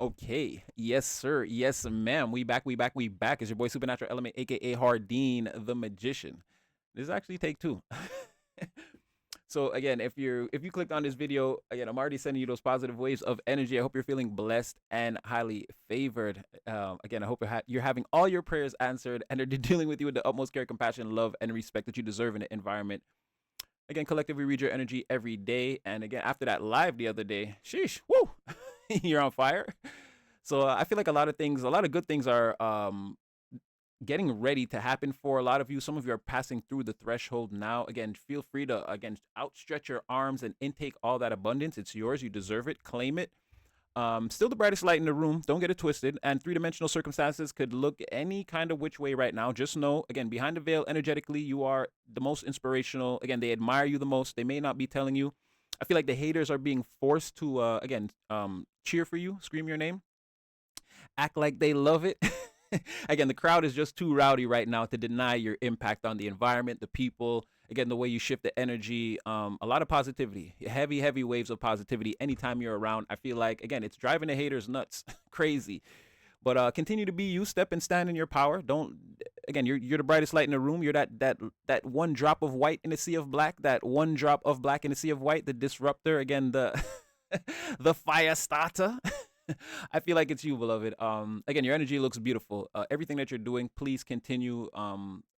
Okay. Yes, sir. Yes, ma'am. We back. We back. We back. It's your boy Supernatural Element, aka Hardeen the Magician. This is actually take two. So again, if you clicked on this video, again, I'm already sending you those positive waves of energy. I hope you're feeling blessed and highly favored. Again, I hope you're having all your prayers answered, and they're dealing with you with the utmost care, compassion, love, and respect that you deserve in the environment. Again, collectively read your energy every day, and again, after that live the other day, sheesh, woo, you're on fire. So I feel like a lot of good things are getting ready to happen for a lot of you. Some of you are passing through the threshold now. Again, feel free to again outstretch your arms and intake all that abundance. It's yours. You deserve it. Claim it. Still the brightest light in the room. Don't get it twisted. And three-dimensional circumstances could look any kind of which way right now. Just know, again, behind the veil, energetically, you are the most inspirational. Again, they admire you the most. They may not be telling you. I feel like the haters are being forced to, cheer for you, scream your name, act like they love it. Again, the crowd is just too rowdy right now to deny your impact on the environment, the people. Again, the way you shift the energy, a lot of positivity, heavy, heavy waves of positivity. Anytime you're around, I feel like again, it's driving the haters nuts, crazy. But continue to be you. Step and stand in your power. Don't again. You're the brightest light in the room. You're that one drop of white in the sea of black. That one drop of black in the sea of white. The disruptor. Again, the the fire starter. I feel like it's you, beloved. Again, your energy looks beautiful. Everything that you're doing, please continue.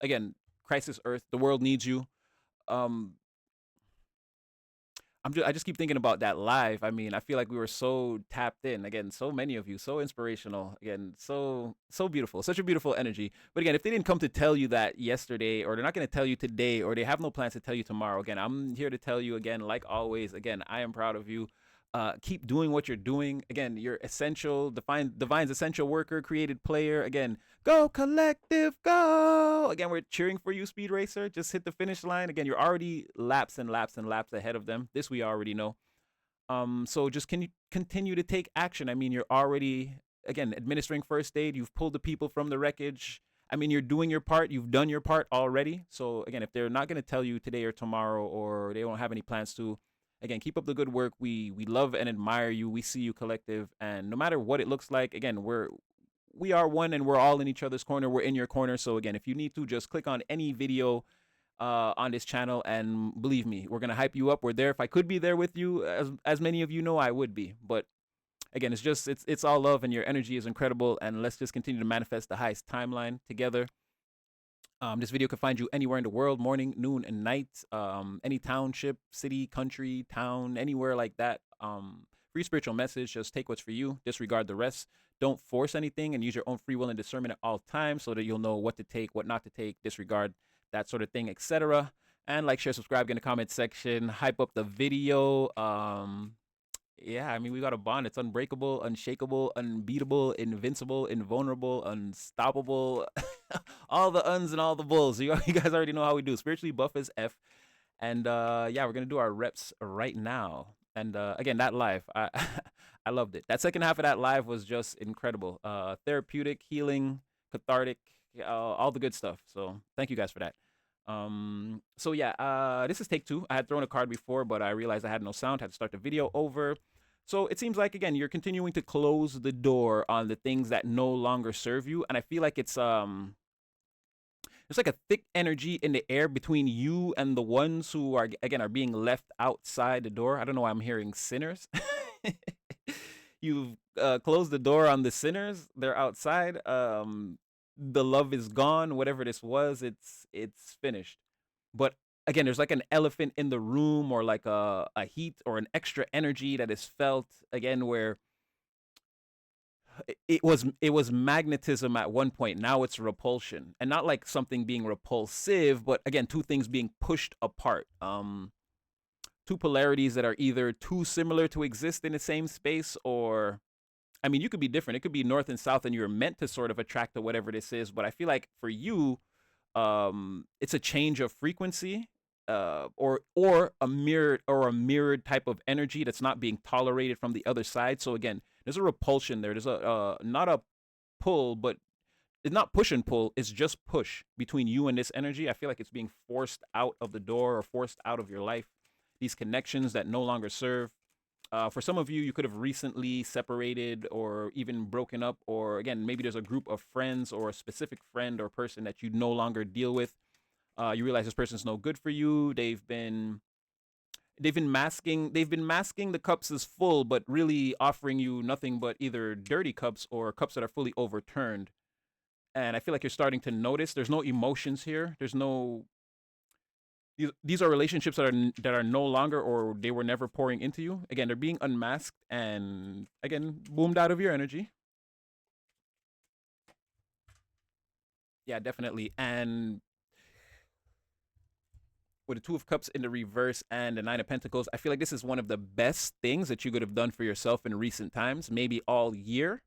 Again, Crisis Earth, the world needs you. Um, I just keep thinking about that live. I mean, I feel like we were so tapped in. Again, so many of you, so inspirational. Again, so beautiful, such a beautiful energy. But again, if they didn't come to tell you that yesterday, or they're not going to tell you today, or they have no plans to tell you tomorrow, again, I'm here to tell you again, like always. Again, I am proud of you. Keep doing what you're doing. Again, you're essential. Divine's essential worker, created player. Again, go collective, go. Again, we're cheering for you, Speed Racer. Just hit the finish line. Again, you're already laps and laps and laps ahead of them. This we already know. So just can you continue to take action? I mean, you're already again administering first aid. You've pulled the people from the wreckage. I mean, you're doing your part. You've done your part already. So again, if they're not going to tell you today or tomorrow, or they don't have any plans to, again, keep up the good work. We love and admire you. We see you, collective, and no matter what it looks like, again, we are one, and we're all in each other's corner. We're in your corner. So again, if you need to, just click on any video on this channel, and believe me, we're gonna hype you up. We're there. If I could be there with you, as many of you know, I would be. But again, it's all love, and your energy is incredible. And let's just continue to manifest the highest timeline together. This video can find you anywhere in the world, morning, noon, and night. Any township, city, country, town, anywhere like that. Free spiritual message. Just take what's for you. Disregard the rest. Don't force anything, and use your own free will and discernment at all times, so that you'll know what to take, what not to take. Disregard that sort of thing, etc. And like, share, subscribe, get in the comment section. Hype up the video. Yeah, I mean, we got a bond. It's unbreakable, unshakable, unbeatable, invincible, invulnerable, unstoppable. All the uns and all the bulls. You guys already know how we do. Spiritually buff as F. And yeah, we're gonna do our reps right now. And again, that live, I loved it. That second half of that live was just incredible. Therapeutic, healing, cathartic, all the good stuff. So thank you guys for that. So yeah, this is take two. I had thrown a card before, but I realized I had no sound. Had to start the video over. So it seems like again you're continuing to close the door on the things that no longer serve you, and I feel like it's like a thick energy in the air between you and the ones who are again are being left outside the door. I don't know why I'm hearing sinners. You've closed the door on the sinners. They're outside. The love is gone. Whatever this was, it's finished. But again, there's like an elephant in the room, or like a heat or an extra energy that is felt again, where it was magnetism at one point. Now it's repulsion, and not like something being repulsive, but again, two things being pushed apart. Two polarities that are either too similar to exist in the same space, or I mean, you could be different. It could be north and south, and you're meant to sort of attract to whatever this is. But I feel like for you, it's a change of frequency, or a mirrored type of energy that's not being tolerated from the other side. So again, there's a repulsion there. There's a not a pull, but it's not push and pull. It's just push between you and this energy. I feel like it's being forced out of the door, or forced out of your life. These connections that no longer serve. For some of you, you could have recently separated or even broken up, or again, maybe there's a group of friends or a specific friend or person that you no longer deal with. You realize this person's no good for you. They've been masking the cups as full, but really offering you nothing but either dirty cups or cups that are fully overturned. And I feel like you're starting to notice there's no emotions here. There's no these are relationships that are no longer, or they were never pouring into you. Again, they're being unmasked and again boomed out of your energy. Yeah, definitely. And with the Two of Cups in the reverse and the Nine of Pentacles, I feel like this is one of the best things that you could have done for yourself in recent times, maybe all year.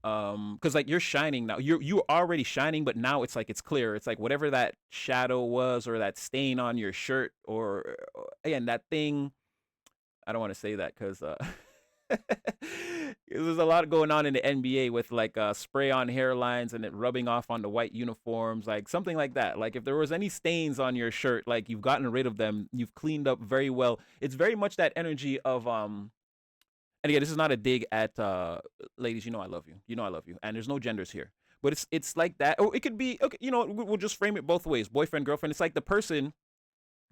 Because like you're shining now, you're already shining, but now it's like it's clear. It's like whatever that shadow was, or that stain on your shirt, or again that thing. I don't want to say that because there's a lot going on in the NBA with like spray on hairlines and it rubbing off on the white uniforms, like something like that. Like if there was any stains on your shirt, like you've gotten rid of them, you've cleaned up very well. It's very much that energy of and again, this is not a dig at ladies. You know I love you. You know I love you, and there's no genders here. But it's like that. Or it could be okay. We'll just frame it both ways. Boyfriend, girlfriend. It's like the person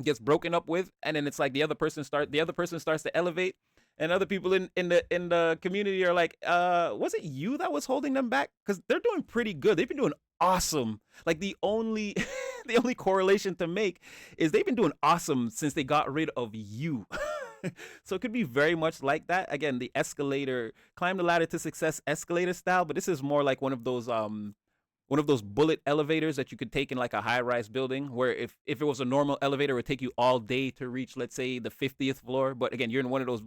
gets broken up with, and then it's like the other person starts to elevate, and other people in the community are like, was it you that was holding them back? Because they're doing pretty good. They've been doing awesome. Like the only the only correlation to make is they've been doing awesome since they got rid of you. So it could be very much like that. Again, the escalator, climb the ladder to success escalator style, but this is more like one of those bullet elevators that you could take in like a high rise building, where if it was a normal elevator, it would take you all day to reach, let's say, the 50th floor. But again, you're in one of those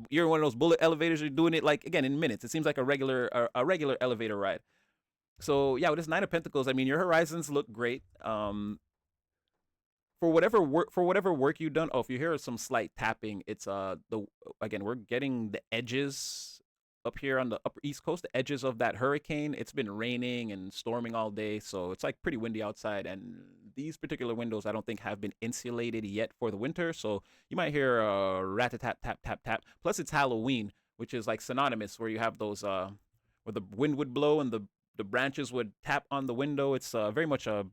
bullet elevators. You're doing it like again in minutes. It seems like a regular elevator ride. So yeah, with this Nine of Pentacles, I mean your horizons look great. For whatever work you've done. Oh, if you hear some slight tapping, it's the again we're getting the edges up here on the upper east coast, the edges of that hurricane. It's been raining and storming all day, so it's like pretty windy outside. And these particular windows, I don't think have been insulated yet for the winter, so you might hear rat a tap tap tap tap. Plus, it's Halloween, which is like synonymous, where you have those where the wind would blow and the branches would tap on the window. It's very much a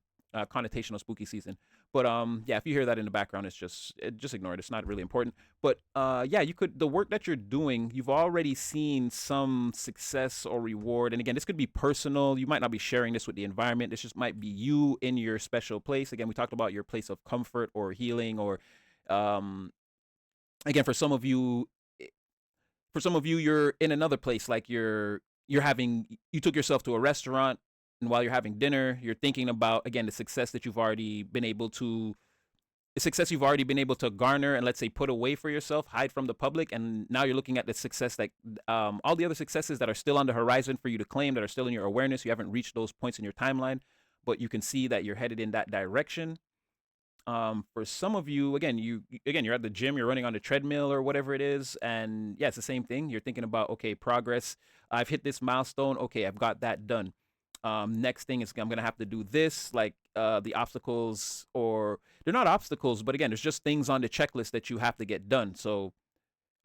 connotation of spooky season. But yeah, if you hear that in the background, just ignore it. It's not really important. But yeah, the work that you're doing, you've already seen some success or reward. And again, this could be personal. You might not be sharing this with the environment. This just might be you in your special place. Again, we talked about your place of comfort or healing, or um, again, for some of you, you're in another place, like you took yourself to a restaurant, and while you're having dinner, you're thinking about again the success you've already been able to garner and, let's say, put away for yourself, hide from the public, and now you're looking at the success, like all the other successes that are still on the horizon for you to claim, that are still in your awareness. You haven't reached those points in your timeline, but you can see that you're headed in that direction. For some of you, again, you're at the gym, you're running on the treadmill or whatever it is, and yeah, it's the same thing. You're thinking about, okay, progress. I've hit this milestone. Okay, I've got that done. Next thing is I'm gonna have to do this, like the obstacles, or they're not obstacles, but again, there's just things on the checklist that you have to get done. So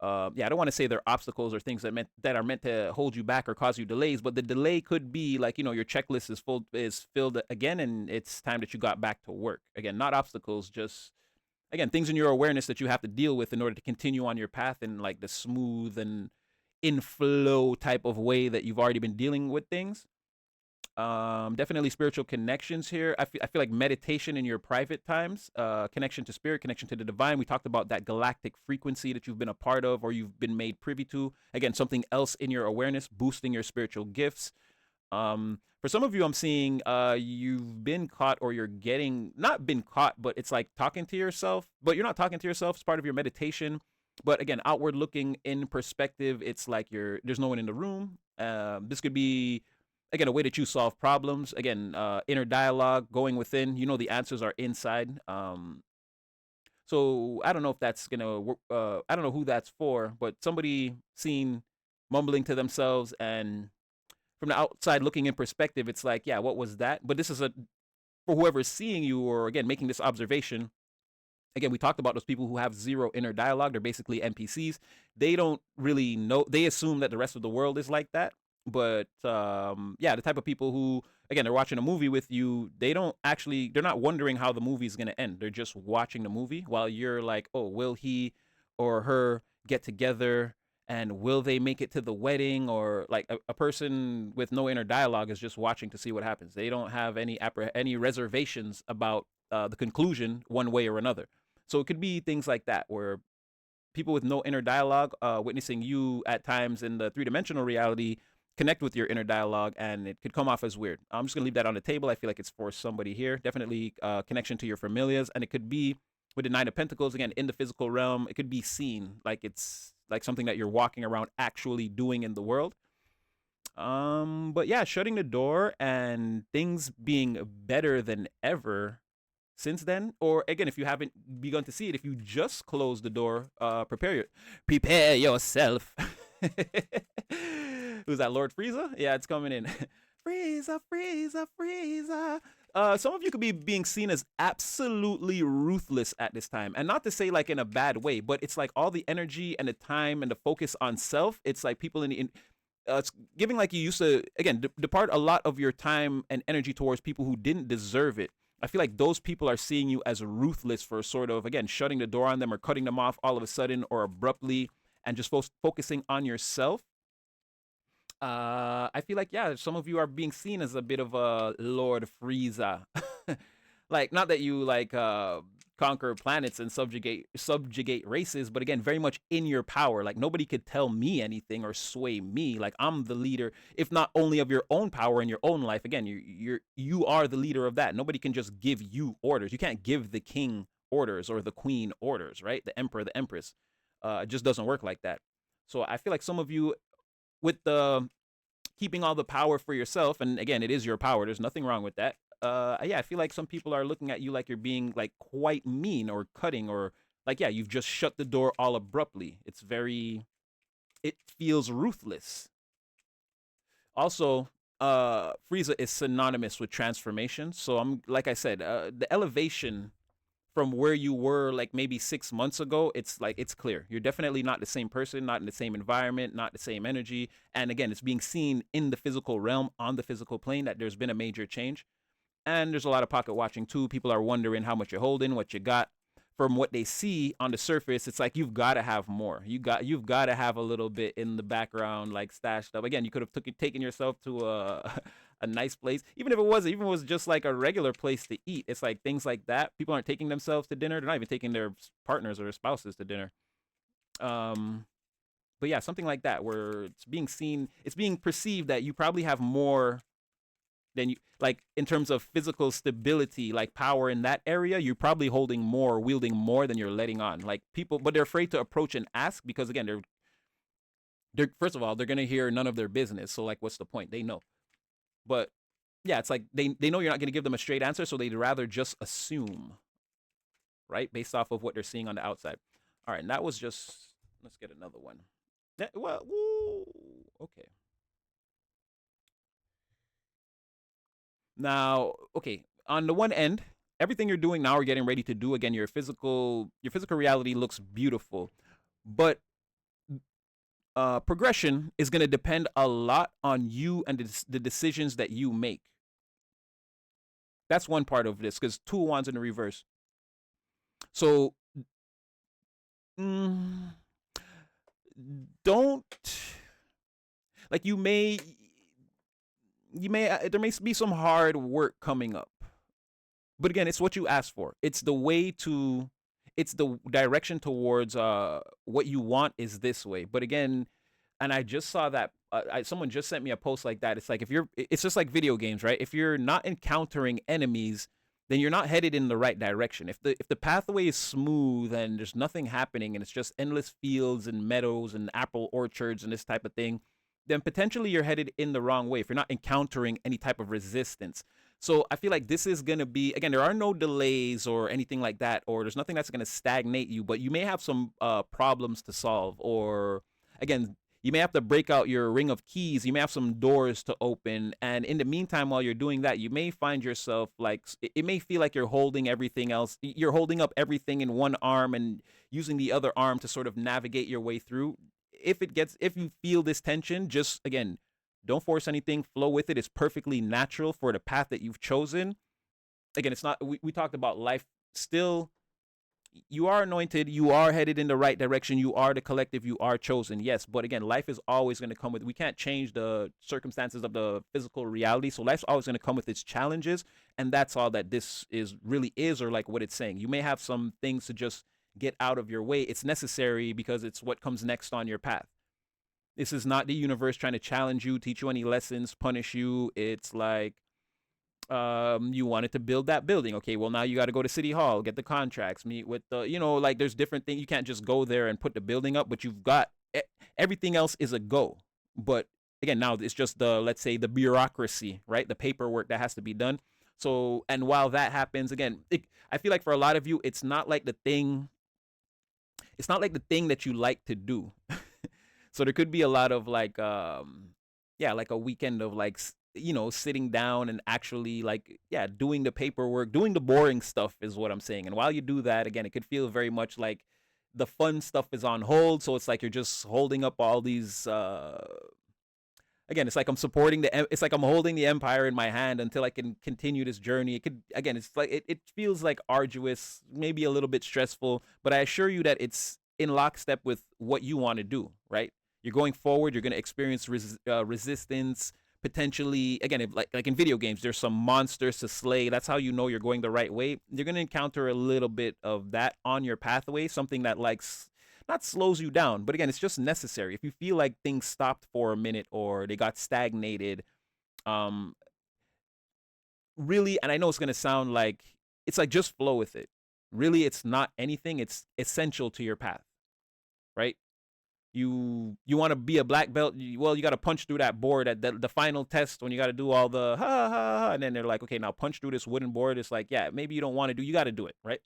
yeah, I don't want to say they're obstacles or things that are meant to hold you back or cause you delays, but the delay could be like, your checklist is filled again, and it's time that you got back to work again. Not obstacles, just again things in your awareness that you have to deal with in order to continue on your path in like the smooth and in flow type of way that you've already been dealing with things. Definitely spiritual connections here. I feel like meditation in your private times, connection to spirit, connection to the divine. We talked about that galactic frequency that you've been a part of or you've been made privy to. Again, something else in your awareness, boosting your spiritual gifts. For some of you, I'm seeing you've been caught, or you're getting not been caught, but it's like talking to yourself, but you're not talking to yourself. It's part of your meditation. But again, outward looking in perspective, it's like there's no one in the room. This could be again a way that you solve problems. Again, inner dialogue, going within. The answers are inside. So I don't know if that's gonna work. I don't know who that's for, but somebody seen mumbling to themselves, and from the outside looking in perspective, it's like, yeah, what was that? But this is for whoever's seeing you, or again making this observation. again, we talked about those people who have zero inner dialogue. They're basically NPCs. They don't really know. They assume that the rest of the world is like that. But yeah, the type of people who, again, they're watching a movie with you. They don't actually. They're not wondering how the movie's gonna end. They're just watching the movie while you're like, oh, will he or her get together? And will they make it to the wedding? Or like a person with no inner dialogue is just watching to see what happens. They don't have any reservations about the conclusion one way or another. So it could be things like that, where people with no inner dialogue, witnessing you at times in the 3 dimensional reality, connect with your inner dialogue, and it could come off as weird. I'm just gonna leave that on the table. I feel like it's for somebody here. Definitely connection to your familiars, and it could be with the Nine of Pentacles again in the physical realm. It could be seen like it's like something that you're walking around actually doing in the world. But yeah, shutting the door and things being better than ever since then. Or again, if you haven't begun to see it, if you just close the door, prepare yourself. Who's that, Lord Frieza? Yeah, it's coming in. Frieza, Frieza, Frieza. Some of you could be being seen as absolutely ruthless at this time, and not to say like in a bad way, but it's like all the energy and the time and the focus on self. It's like people it's giving like you used to, again, depart a lot of your time and energy towards people who didn't deserve it. I feel like those people are seeing you as ruthless for sort of, again, shutting the door on them or cutting them off all of a sudden or abruptly, and just focusing on yourself. I feel like, yeah, some of you are being seen as a bit of a Lord Frieza. Like, not that you like conquer planets and subjugate races, but again, very much in your power. Like, nobody could tell me anything or sway me. Like, I'm the leader, if not only of your own power in your own life. Again, you are the leader of that. Nobody can just give you orders. You can't give the king orders or the queen orders, right? The emperor, the empress. It just doesn't work like that. So I feel like some of you, with the keeping all the power for yourself, and again, it is your power, there's nothing wrong with that. Yeah, I feel like some people are looking at you like you're being like quite mean or cutting, or like, yeah, you've just shut the door all abruptly. It feels ruthless. Also, Frieza is synonymous with transformation. So I'm, like I said, the elevation from where you were like maybe 6 months ago, it's like it's clear. You're definitely not the same person, not in the same environment, not the same energy. And again, it's being seen in the physical realm, on the physical plane, that there's been a major change. And there's a lot of pocket watching too. People are wondering how much you're holding, what you got. From what they see on the surface, it's like you've got to have more. You've got to have a little bit in the background, like stashed up. Again, you could have taken yourself to a a nice place, even if it was just like a regular place to eat. It's like things like that. People aren't taking themselves to dinner. They're not even taking their partners or their spouses to dinner. Um, but yeah, something like that, where it's being seen, it's being perceived that you probably have more than you, like in terms of physical stability, like power in that area. You're probably holding more, wielding more than you're letting on. Like people, but they're afraid to approach and ask, because again, they're first of all, they're gonna hear none of their business. So like, what's the point? They know, but yeah, it's like they know you're not gonna give them a straight answer, so they'd rather just assume, right, based off of what they're seeing on the outside. All right, and that was just, let's get another one. Well, woo, okay. Now, okay, on the one end, everything you're doing now or getting ready to do, again, your physical reality looks beautiful, but progression is going to depend a lot on you and the decisions that you make. That's one part of this, because two wands in the reverse. So mm, don't, like, you may there may be some hard work coming up, but again, it's what you asked for. It's the direction towards what you want is this way. But again, and I just saw that someone just sent me a post like that. It's like, it's just like video games, right? If you're not encountering enemies, then you're not headed in the right direction. If the pathway is smooth and there's nothing happening and it's just endless fields and meadows and apple orchards and this type of thing, then potentially you're headed in the wrong way if you're not encountering any type of resistance. So I feel like this is going to be, again, there are no delays or anything like that, or there's nothing that's going to stagnate you, but you may have some problems to solve, or again, You may have to break out your ring of keys. You may have some doors to open. And in the meantime, while you're doing that, you may find yourself like it may feel like you're holding everything else. You're holding up everything in one arm and using the other arm to sort of navigate your way through. If you feel this tension, just again, don't force anything, flow with it. It's perfectly natural for the path that you've chosen. Again, it's not, we talked about life still. You are anointed, you are headed in the right direction, you are the collective, you are chosen, yes, but again, life is always going to come with, we can't change the circumstances of the physical reality, so life's always going to come with its challenges, and that's all that this is really is, or like what it's saying. You may have some things to just get out of your way. It's necessary because it's what comes next on your path. This is not the universe trying to challenge you, teach you any lessons, punish you. It's like, you wanted to build that building. Okay, well, now you got to go to City Hall, get the contracts, meet with the, like there's different things. You can't just go there and put the building up, but you've got everything else is a go. But again, now it's just the, let's say, the bureaucracy, right? The paperwork that has to be done. So, and while that happens, again, I feel like for a lot of you, it's not like the thing that you like to do. So there could be a lot of like, yeah, like a weekend of like, sitting down and actually like, yeah, doing the paperwork, doing the boring stuff is what I'm saying. And while you do that, again, it could feel very much like the fun stuff is on hold. So it's like you're just holding up all these, again, it's like it's like I'm holding the empire in my hand until I can continue this journey. It could, again, it's like, it feels like arduous, maybe a little bit stressful, but I assure you that it's in lockstep with what you want to do, right? You're going forward, you're going to experience resistance, potentially. Again, if, like in video games, there's some monsters to slay. That's how you know you're going the right way. You're going to encounter a little bit of that on your pathway, something that likes, not slows you down, but again, it's just necessary. If you feel like things stopped for a minute or they got stagnated, um, really, and I know it's gonna sound like it's like just flow with it. Really, it's not anything. It's essential to your path, right? You want to be a black belt. Well, you got to punch through that board at the final test when you got to do all the ha, ha ha ha, and then they're like, okay, now punch through this wooden board. It's like, yeah, maybe you don't want to do. You got to do it, right?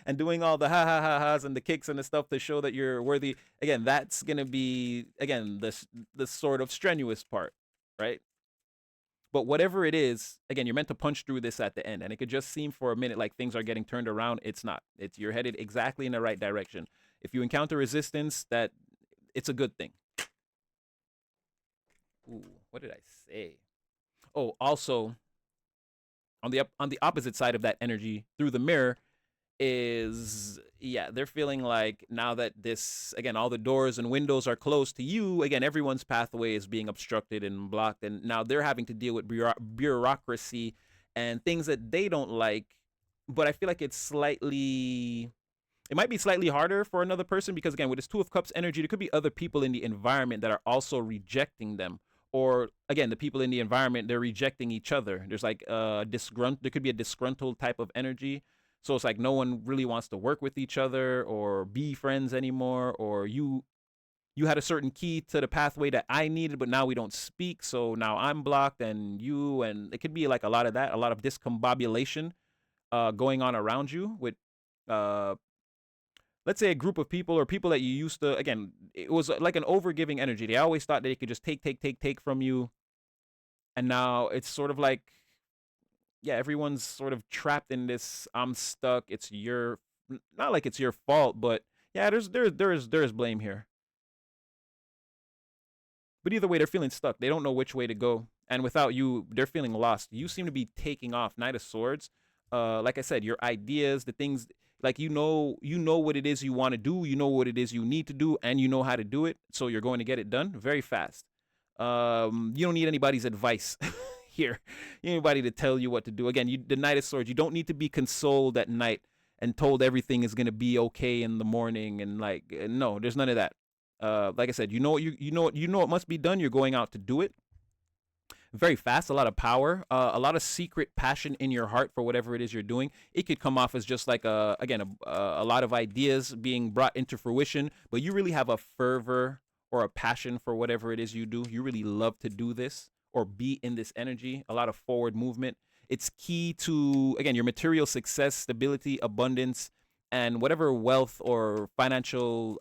And doing all the ha ha ha ha's and the kicks and the stuff to show that you're worthy. Again, that's gonna be, again, the sort of strenuous part, right? But whatever it is, again, you're meant to punch through this at the end, and it could just seem for a minute like things are getting turned around. It's not. It's, you're headed exactly in the right direction. If you encounter resistance, that it's a good thing. Ooh, what did I say? Oh, also on the opposite side of that energy through the mirror is, yeah, they're feeling like now that this, again, all the doors and windows are closed to you, again, everyone's pathway is being obstructed and blocked, and now they're having to deal with bureaucracy and things that they don't like. But I feel like it might be slightly harder for another person because, again, with this Two of Cups energy, there could be other people in the environment that are also rejecting them. Or again, the people in the environment, they're rejecting each other. There's like there could be a disgruntled type of energy. So it's like no one really wants to work with each other or be friends anymore. Or you had a certain key to the pathway that I needed, but now we don't speak. So now I'm blocked, and it could be like a lot of that, a lot of discombobulation going on around you with uh let's say a group of people or people that you used to. Again, it was like an overgiving energy. They always thought they could just take from you, and now it's sort of like, yeah, everyone's sort of trapped in this, I'm stuck, it's your, not like it's your fault, but yeah, there's blame here. But either way, they're feeling stuck. They don't know which way to go. And without you, they're feeling lost. You seem to be taking off. Knight of Swords. Like I said, your ideas, the things, like you know what it is you want to do. You know what it is you need to do, and you know how to do it. So you're going to get it done very fast. You don't need anybody's advice here. You need anybody to tell you what to do. Again, the Knight of Swords. You don't need to be consoled at night and told everything is gonna be okay in the morning. And like, no, there's none of that. Like I said, you know what must be done. You're going out to do it very fast. A lot of power, a lot of secret passion in your heart for whatever it is you're doing. It could come off as just like a lot of ideas being brought into fruition, but you really have a fervor or a passion for whatever it is you do. You really love to do this or be in this energy. A lot of forward movement. It's key to, again, your material success, stability, abundance, and whatever wealth or financial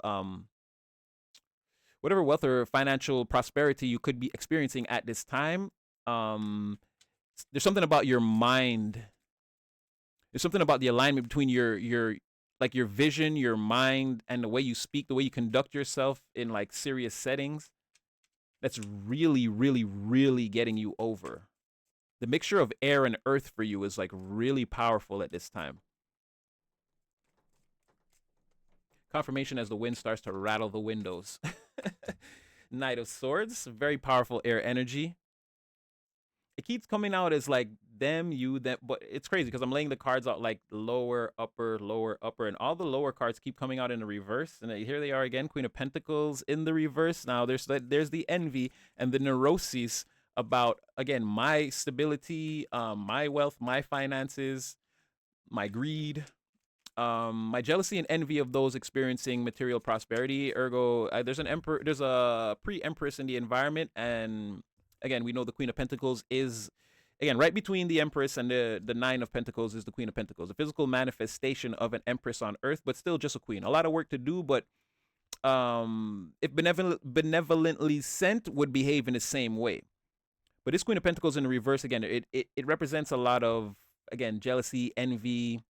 whatever wealth or financial prosperity you could be experiencing at this time. Um, there's something about your mind. There's something about the alignment between your like your vision, your mind, and the way you speak, the way you conduct yourself in like serious settings. That's really, really, really getting you over. The mixture of air and earth for you is like really powerful at this time. Confirmation as the wind starts to rattle the windows. Knight of Swords, very powerful air energy. It keeps coming out as like them, you, them, but it's crazy because I'm laying the cards out like lower, upper, and all the lower cards keep coming out in the reverse. And here they are again, Queen of Pentacles in the reverse. Now there's the envy and the neuroses about again my stability, my wealth, my finances, my greed, my jealousy and envy of those experiencing material prosperity. Ergo, there's an emperor, there's a pre-empress in the environment, and again, we know the Queen of Pentacles is again right between the Empress and the Nine of Pentacles is the Queen of Pentacles, a physical manifestation of an Empress on Earth, but still just a queen. A lot of work to do, but if benevolently sent, would behave in the same way. But this Queen of Pentacles in the reverse again, it represents a lot of again jealousy, envy,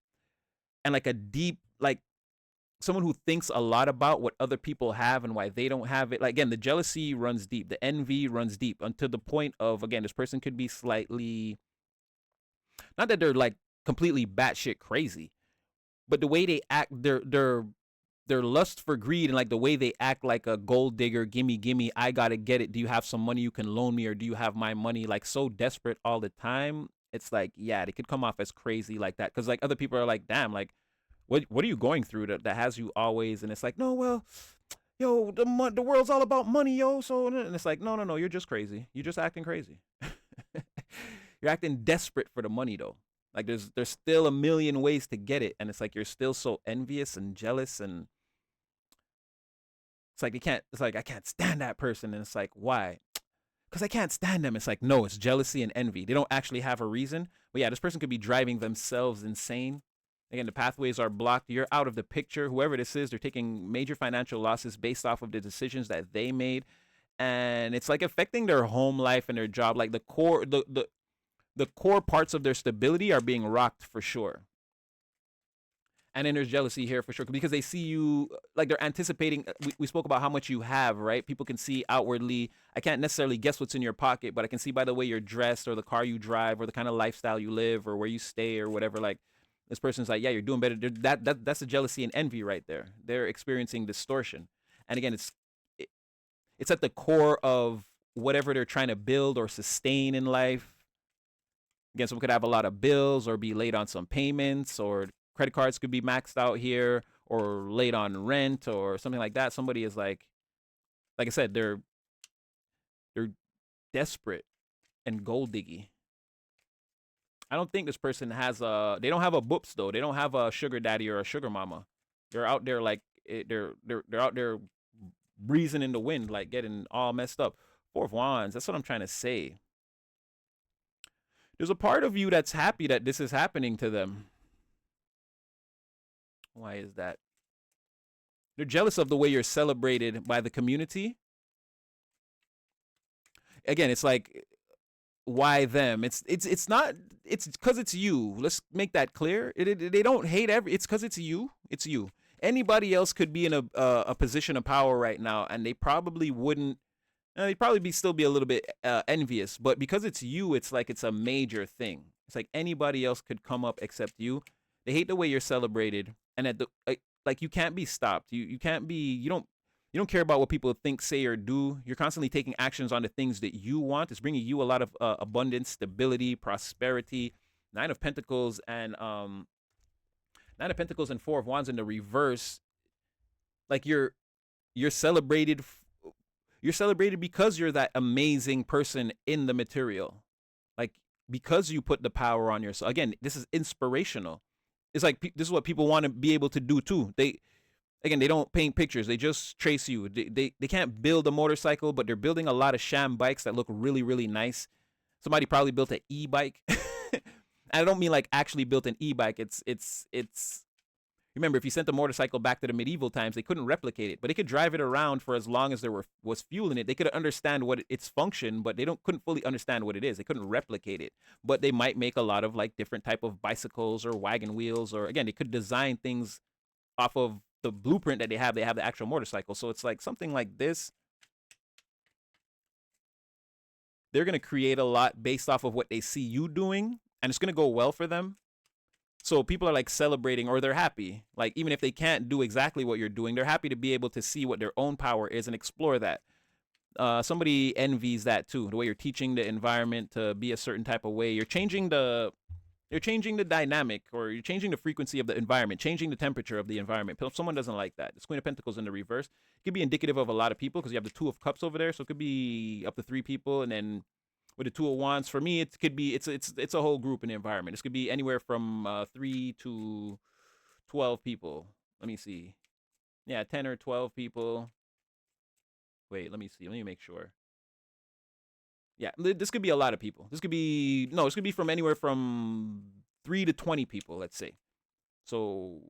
and like a deep like someone who thinks a lot about what other people have and why they don't have it. Like again, the jealousy runs deep, the envy runs deep, until the point of again, this person could be slightly, not that they're like completely batshit crazy, but the way they act, their lust for greed and like the way they act like a gold digger, gimme, gimme, I gotta get it. Do you have some money you can loan me, or do you have my money? Like so desperate all the time. It's like, yeah, they could come off as crazy like that. Cause like other people are like, damn, like what are you going through that has you always? And it's like, no, well, yo, the world's all about money, yo. So and it's like, no, you're just crazy. You're just acting crazy. You're acting desperate for the money though. Like there's still a million ways to get it, and it's like you're still so envious and jealous, and it's like it's like I can't stand that person, and it's like why? Because I can't stand them. It's like no, it's jealousy and envy. They don't actually have a reason. But yeah, this person could be driving themselves insane. Again, the pathways are blocked. You're out of the picture. Whoever this is, they're taking major financial losses based off of the decisions that they made, and it's like affecting their home life and their job. Like the core parts of their stability are being rocked for sure. And then there's jealousy here for sure because they see you like they're anticipating. We spoke about how much you have, right? People can see outwardly. I can't necessarily guess what's in your pocket, but I can see by the way you're dressed or the car you drive or the kind of lifestyle you live or where you stay or whatever. Like this person's like, yeah, you're doing better. That's a jealousy and envy right there. They're experiencing distortion. And again, it's at the core of whatever they're trying to build or sustain in life. Again, someone could have a lot of bills or be late on some payments, or credit cards could be maxed out here, or late on rent or something like that. Somebody is like I said, they're desperate and gold diggy. I don't think this person has they don't have a boops though. They don't have a sugar daddy or a sugar mama. They're out there like they're out there breezing in the wind, like getting all messed up. Four of Wands. That's what I'm trying to say. There's a part of you that's happy that this is happening to them. Why is that? They're jealous of the way you're celebrated by the community. Again, it's like, why them? It's not. It's because it's you. Let's make that clear. They don't hate it's because it's you. It's you. Anybody else could be in a position of power right now, and they probably wouldn't. They'd probably still be a little bit envious, but because it's you, it's like it's a major thing. It's like anybody else could come up except you. They hate the way you're celebrated, and at the like you can't be stopped. You can't be. You don't care about what people think, say, or do. You're constantly taking actions on the things that you want. It's bringing you a lot of abundance, stability, prosperity. Nine of Pentacles and Four of Wands in the reverse. Like you're celebrated. You're celebrated because you're that amazing person in the material. Like because you put the power on yourself. Again, this is inspirational. It's like this is what people want to be able to do too. They don't paint pictures. They just trace you. They can't build a motorcycle, but they're building a lot of sham bikes that look really, really nice. Somebody probably built an e-bike. And I don't mean like actually built an e-bike. It's Remember, if you sent the motorcycle back to the medieval times, they couldn't replicate it, but they could drive it around for as long as there was fuel in it. They could understand what its function, but they don't couldn't fully understand what it is. They couldn't replicate it, but they might make a lot of like different type of bicycles or wagon wheels, or again, they could design things off of the blueprint that they have. They have the actual motorcycle, so it's like something like this. They're gonna create a lot based off of what they see you doing, and it's gonna go well for them. So people are like celebrating, or they're happy. Like even if they can't do exactly what you're doing, they're happy to be able to see what their own power is and explore that. Somebody envies that too. The way you're teaching the environment to be a certain type of way, you're changing the dynamic, or you're changing the frequency of the environment, changing the temperature of the environment. If someone doesn't like that, this Queen of Pentacles in the reverse, it could be indicative of a lot of people because you have the Two of Cups over there, so it could be up to 3 people, and then with the Two of Wands, for me, it could be it's a whole group in the environment. This could be anywhere from 3 to 12 people. Let me see. Yeah, 10 or 12 people. Wait, let me see. Let me make sure. Yeah, this could be a lot of people. This could be no. This could be from anywhere from 3 to 20 people. Let's say. So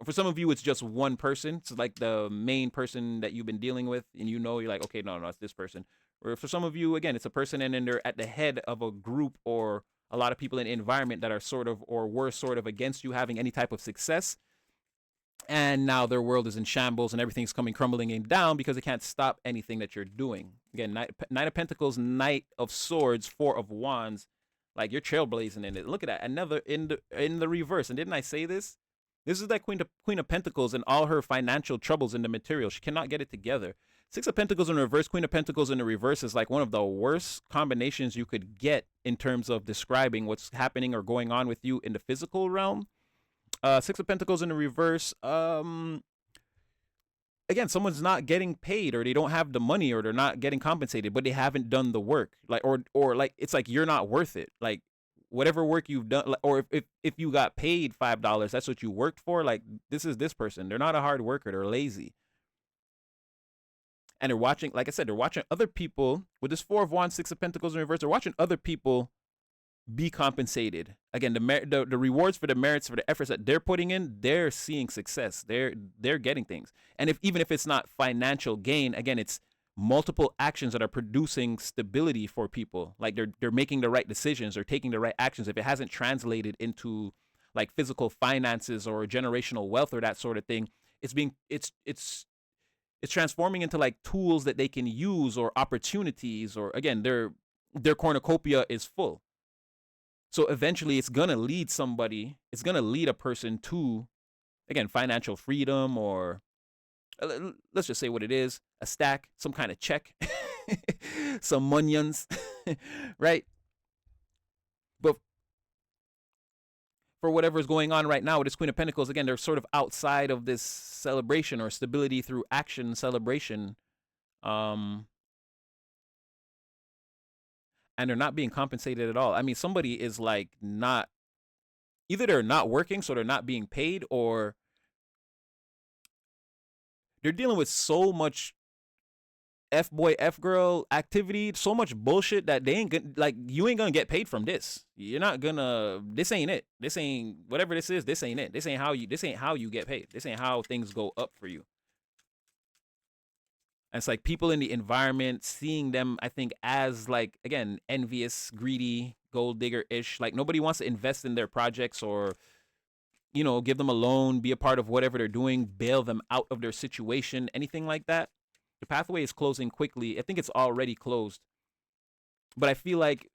for some of you, it's just one person. It's like the main person that you've been dealing with, and you're like, okay, no, it's this person. Or for some of you, again, it's a person, and then they're at the head of a group or a lot of people in the environment that are sort of or were sort of against you having any type of success. And now their world is in shambles and everything's coming crumbling down because they can't stop anything that you're doing. Again, Knight of Pentacles, Knight of Swords, Four of Wands. Like you're trailblazing in it. Look at that. Another in the reverse. And didn't I say this? This is that Queen of Pentacles and all her financial troubles in the material. She cannot get it together. Six of Pentacles in reverse, Queen of Pentacles in the reverse is like one of the worst combinations you could get in terms of describing what's happening or going on with you in the physical realm. Six of Pentacles in the reverse. Again, someone's not getting paid, or they don't have the money, or they're not getting compensated, but they haven't done the work. Like, or like it's like you're not worth it. Like whatever work you've done, or if you got paid $5, that's what you worked for. Like this is this person. They're not a hard worker. They're lazy. And they're watching, like I said, they're watching other people with this Four of Wands, Six of Pentacles in reverse. They're watching other people be compensated. Again, the rewards for the merits for the efforts that they're putting in, they're seeing success. They're getting things. And even if it's not financial gain, again, it's multiple actions that are producing stability for people. Like they're making the right decisions or taking the right actions. If it hasn't translated into like physical finances or generational wealth or that sort of thing, it's transforming into like tools that they can use or opportunities, or again, their cornucopia is full. So eventually it's going to lead a person to, again, financial freedom, or let's just say what it is, a stack, some kind of check, some munions, right? But for whatever is going on right now with this Queen of Pentacles, again, they're sort of outside of this celebration or stability through action celebration. And they're not being compensated at all. I mean, somebody is like either they're not working, so they're not being paid, or they're dealing with so much F boy, F girl activity, so much bullshit that they ain't gonna, like, you ain't gonna get paid from this. You're not gonna, this ain't it. This ain't, whatever this is, this ain't it. This ain't how you get paid. This ain't how things go up for you. And it's like people in the environment seeing them, I think, as like, again, envious, greedy, gold digger-ish. Like nobody wants to invest in their projects or, give them a loan, be a part of whatever they're doing, bail them out of their situation, anything like that. The pathway is closing quickly. I think it's already closed. But I feel like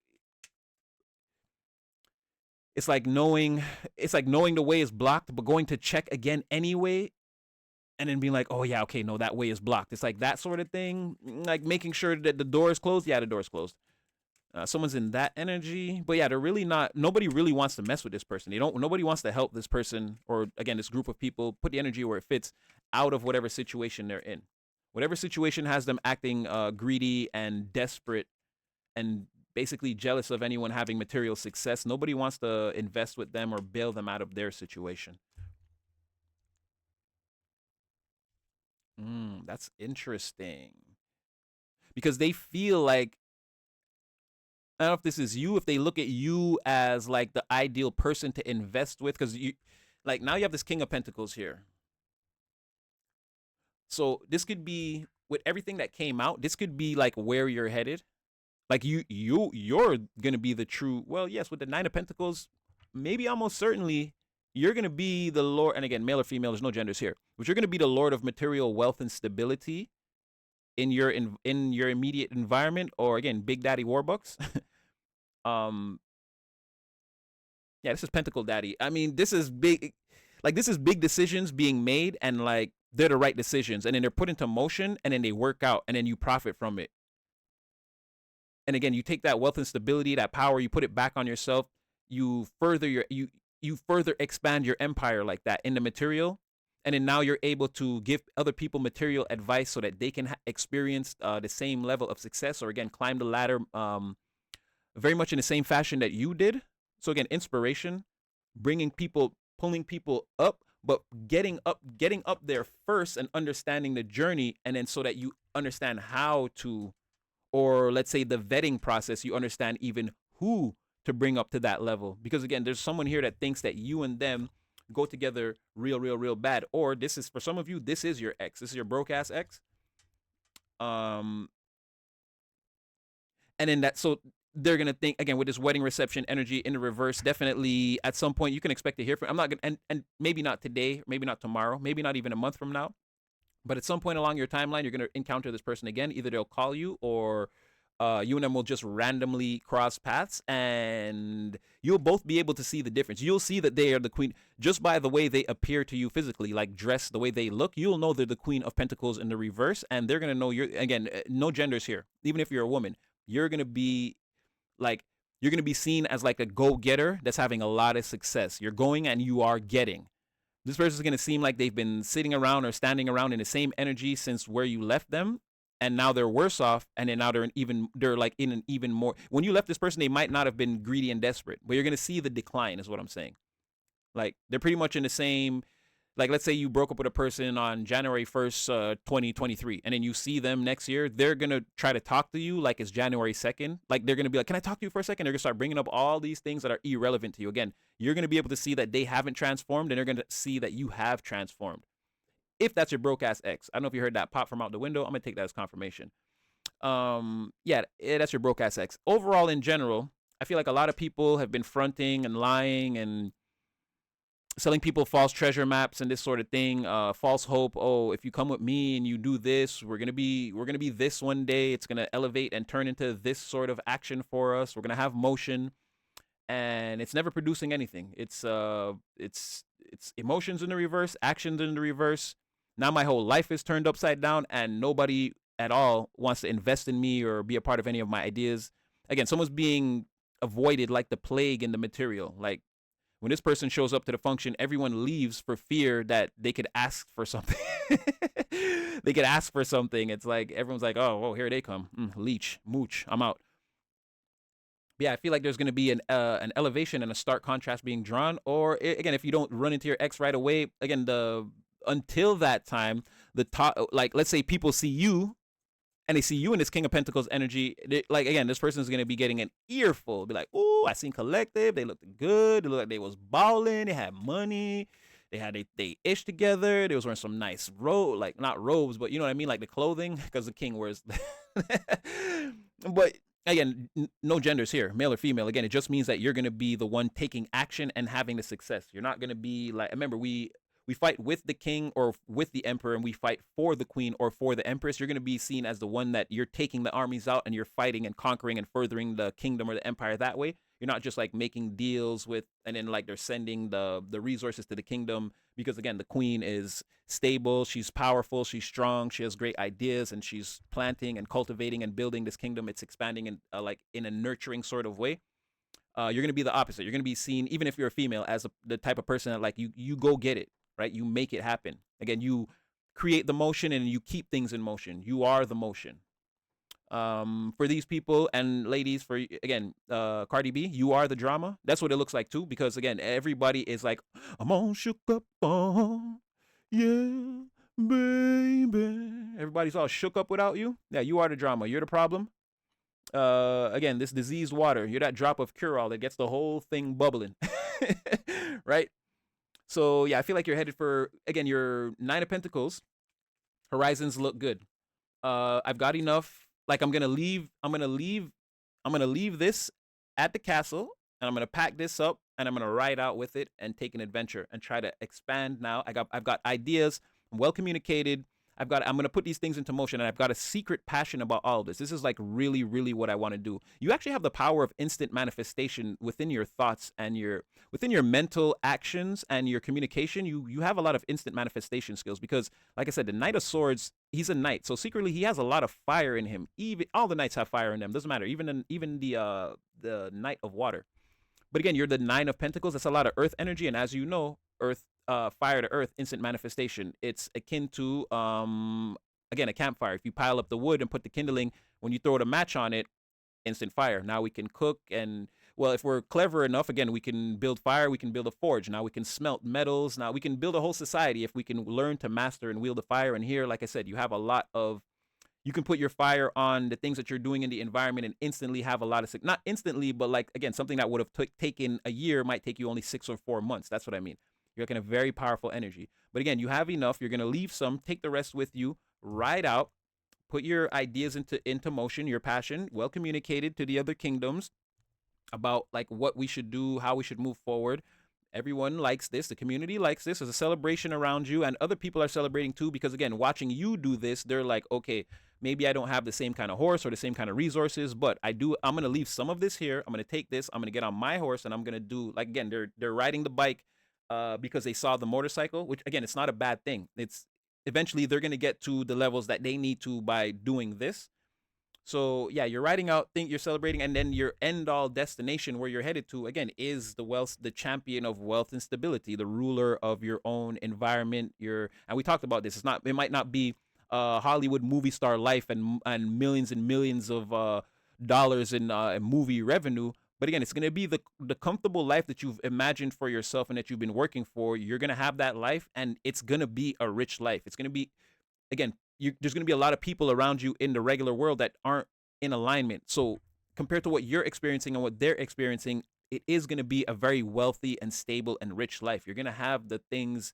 it's like knowing the way is blocked, but going to check again anyway, and then being like, oh yeah, okay, no, that way is blocked. It's like that sort of thing, like making sure that the door is closed. Yeah, the door is closed. Someone's in that energy, but yeah, they're really not. Nobody really wants to mess with this person. Nobody wants to help this person, or again, this group of people, put the energy where it fits, out of whatever situation they're in. Whatever situation has them acting greedy and desperate and basically jealous of anyone having material success. Nobody wants to invest with them or bail them out of their situation. That's interesting. Because they feel like, I don't know if this is you, if they look at you as like the ideal person to invest with, because Like now you have this King of Pentacles here. So this could be with everything that came out. This could be like where you're headed. Like you're gonna be the true. Well, yes, with the Nine of Pentacles, maybe almost certainly you're gonna be the Lord. And again, male or female, there's no genders here. But you're gonna be the Lord of material wealth and stability in your immediate environment, or again, Big Daddy Warbucks. um, yeah, this is Pentacle Daddy. I mean, this is big. Like this is big decisions being made, and like they're the right decisions, and then they're put into motion, and then they work out, and then you profit from it. And again, you take that wealth and stability, that power, you put it back on yourself. You further you further expand your empire like that in the material, and then now you're able to give other people material advice so that they can experience the same level of success, or again climb the ladder very much in the same fashion that you did. So again, inspiration, bringing people, pulling people up, but getting up there first and understanding the journey, and then so that you understand how to, or let's say the vetting process, you understand even who to bring up to that level. Because again, there's someone here that thinks that you and them go together real bad. Or this is, for some of you, this is your ex. This is your broke ass ex. Um, and then that, so they're gonna think again with this wedding reception energy in the reverse. Definitely, at some point, you can expect to hear from. I'm not gonna, and maybe not today, maybe not tomorrow, maybe not even a month from now. But at some point along your timeline, you're going to encounter this person again. Either they'll call you, or you and them will just randomly cross paths, and you'll both be able to see the difference. You'll see that they are the queen just by the way they appear to you physically, like dress, the way they look. You'll know they're the Queen of Pentacles in the reverse, and they're going to know you're, again, no genders here. Even if you're a woman, you're going to be like, you're going to be seen as like a go-getter that's having a lot of success. You're going and you are getting. This person is going to seem like they've been sitting around or standing around in the same energy since where you left them, and now they're worse off, and then now they're like in an even more. When you left this person, they might not have been greedy and desperate, but you're going to see the decline, is what I'm saying. Like they're pretty much in the same. Like let's say you broke up with a person on January 1st, 2023, and then you see them next year. They're gonna try to talk to you like it's January 2nd. Like they're gonna be like, "Can I talk to you for a second?" They're gonna start bringing up all these things that are irrelevant to you. Again, you're gonna be able to see that they haven't transformed, and they're gonna see that you have transformed. If that's your broke ass ex, I don't know if you heard that pop from out the window. I'm gonna take that as confirmation. Yeah, that's your broke ass ex. Overall, in general, I feel like a lot of people have been fronting and lying and selling people false treasure maps and this sort of thing, false hope. Oh, if you come with me and you do this, we're gonna be this one day. It's gonna elevate and turn into this sort of action for us. We're gonna have motion, and it's never producing anything. It's emotions in the reverse, actions in the reverse. Now my whole life is turned upside down, and nobody at all wants to invest in me or be a part of any of my ideas. Again, someone's being avoided like the plague in the material. Like when this person shows up to the function, everyone leaves for fear that they could ask for something. They could ask for something. It's like everyone's like, "Oh, whoa, here they come. Leech, mooch, I'm out." But yeah, I feel like there's going to be an elevation and a stark contrast being drawn. Or again, if you don't run into your ex right away, again, the until that time, the top, like let's say people see you and they see you in this King of Pentacles energy, like again, this person is gonna be getting an earful. Be like, "Oh, I seen Collective. They looked good. They looked like they was balling. They had money. They ish together. They was wearing some nice robe, like not robes, but you know what I mean, like the clothing, because the king wears." But again, no genders here, male or female. Again, it just means that you're gonna be the one taking action and having the success. You're not gonna be like, remember, we fight with the king or with the emperor, and we fight for the queen or for the empress. You're going to be seen as the one that you're taking the armies out, and you're fighting and conquering and furthering the kingdom or the empire that way. You're not just like making deals with, and then like they're sending the resources to the kingdom, because again, the queen is stable, she's powerful, she's strong, she has great ideas, and she's planting and cultivating and building this kingdom. It's expanding in like in a nurturing sort of way. You're going to be the opposite. You're going to be seen, even if you're a female, as the type of person that like you go get it, right? You make it happen. Again, you create the motion and you keep things in motion. You are the motion. For these people and ladies, for again, Cardi B, you are the drama. That's what it looks like too, because again, everybody is like, "I'm all shook up on, yeah, baby." Everybody's all shook up without you. Yeah, you are the drama. You're the problem. Again, this diseased water, you're that drop of cure all that gets the whole thing bubbling. Right? So yeah, I feel like you're headed for again your Nine of Pentacles. Horizons look good. I've got enough. Like I'm gonna leave. I'm gonna leave this at the castle, and I'm gonna pack this up, and I'm gonna ride out with it and take an adventure and try to expand. Now I've got ideas. I'm well communicated. I'm gonna put these things into motion, and I've got a secret passion about all of this. This is like really, really what I want to do. You actually have the power of instant manifestation within your thoughts and your within your mental actions and your communication. You have a lot of instant manifestation skills because, like I said, the Knight of Swords, he's a knight, so secretly he has a lot of fire in him. Even all the knights have fire in them. Doesn't matter. Even the Knight of Water. But again, you're the Nine of Pentacles. That's a lot of Earth energy, and as you know, Earth, fire to Earth, instant manifestation. It's akin to again a campfire. If you pile up the wood and put the kindling, when you throw the match on it, instant fire. Now we can cook and well, if we're clever enough, again, we can build fire, we can build a forge. Now we can smelt metals. Now we can build a whole society if we can learn to master and wield the fire. And here, like I said, you have a lot of you can put your fire on the things that you're doing in the environment and instantly have a lot of not instantly, but like again, something that would have taken a year might take you only 6 or 4 months. That's what I mean. You're getting a very powerful energy. But again, you have enough. You're gonna leave some, take the rest with you, ride out, put your ideas into motion, your passion, well communicated to the other kingdoms about like what we should do, how we should move forward. Everyone likes this. The community likes this. There's a celebration around you, and other people are celebrating too because again, watching you do this, they're like, okay, maybe I don't have the same kind of horse or the same kind of resources, but I do. I'm gonna leave some of this here. I'm gonna take this. I'm gonna get on my horse, and I'm gonna do like again. They're riding the bike because they saw the motorcycle, which again, it's not a bad thing. It's eventually they're gonna get to the levels that they need to by doing this. So yeah, you're riding out, think you're celebrating, and then your end all destination where you're headed to again is the champion of wealth and stability, the ruler of your own environment. And we talked about this. It might not be Hollywood movie star life and millions of dollars in movie revenue, but again, it's gonna be the comfortable life that you've imagined for yourself and that you've been working for. You're gonna have that life, and it's gonna be a rich life. It's gonna be again, there's going to be a lot of people around you in the regular world that aren't in alignment. So compared to what you're experiencing and what they're experiencing, it is going to be a very wealthy and stable and rich life. You're going to have the things.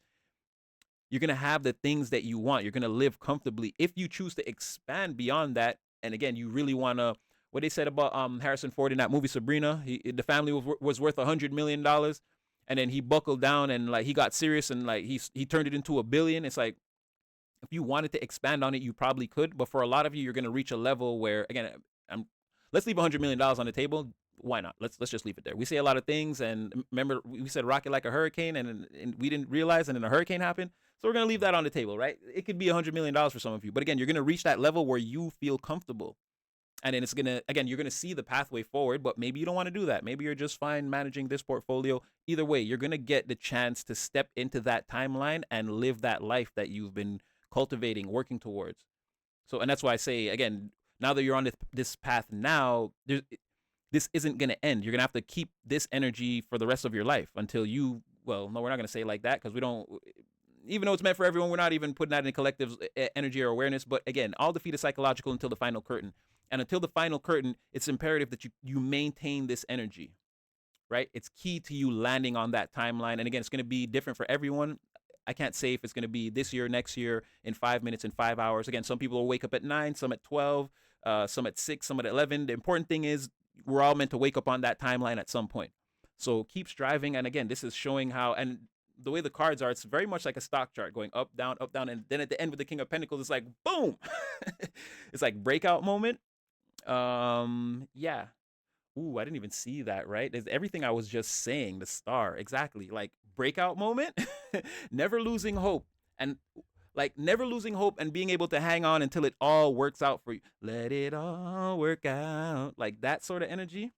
You're going to have the things that you want. You're going to live comfortably. If you choose to expand beyond that, and again, you really want to. What they said about Harrison Ford in that movie Sabrina, the family was worth $100 million, and then he buckled down and like he got serious and like he turned it into $1 billion. It's like if you wanted to expand on it, you probably could. But for a lot of you, you're going to reach a level where, again, let's leave $100 million on the table. Why not? Let's just leave it there. We say a lot of things, and remember we said rocket like a hurricane, and we didn't realize, and then a hurricane happened. So we're going to leave that on the table, right? It could be $100 million for some of you, but again, you're going to reach that level where you feel comfortable. And then it's gonna again, you're gonna see the pathway forward, but maybe you don't want to do that. Maybe you're just fine managing this portfolio. Either way, you're gonna get the chance to step into that timeline and live that life that you've been cultivating, working towards. So, and that's why I say again, now that you're on this path now, this isn't going to end. You're going to have to keep this energy for the rest of your life until you, well, no, we're not going to say it like that because we don't, even though it's meant for everyone, we're not even putting that in collective energy or awareness. But again, all defeat is psychological until the final curtain. And until the final curtain, it's imperative that you maintain this energy, right? It's key to you landing on that timeline. And again, it's going to be different for everyone. I can't say if it's going to be this year, next year, in 5 minutes, in 5 hours. Again, some people will wake up at 9, some at 12, some at 6, some at 11. The important thing is we're all meant to wake up on that timeline at some point. So keep striving. And again, this is showing how, and the way the cards are, it's very much like a stock chart going up, down, up, down. And then at the end with the King of Pentacles, it's like, boom. It's like breakout moment. Yeah. Ooh, I didn't even see that, right? It's everything I was just saying, the star. Exactly. Like breakout moment, never losing hope. And like never losing hope and being able to hang on until it all works out for you. Let it all work out. Like that sort of energy.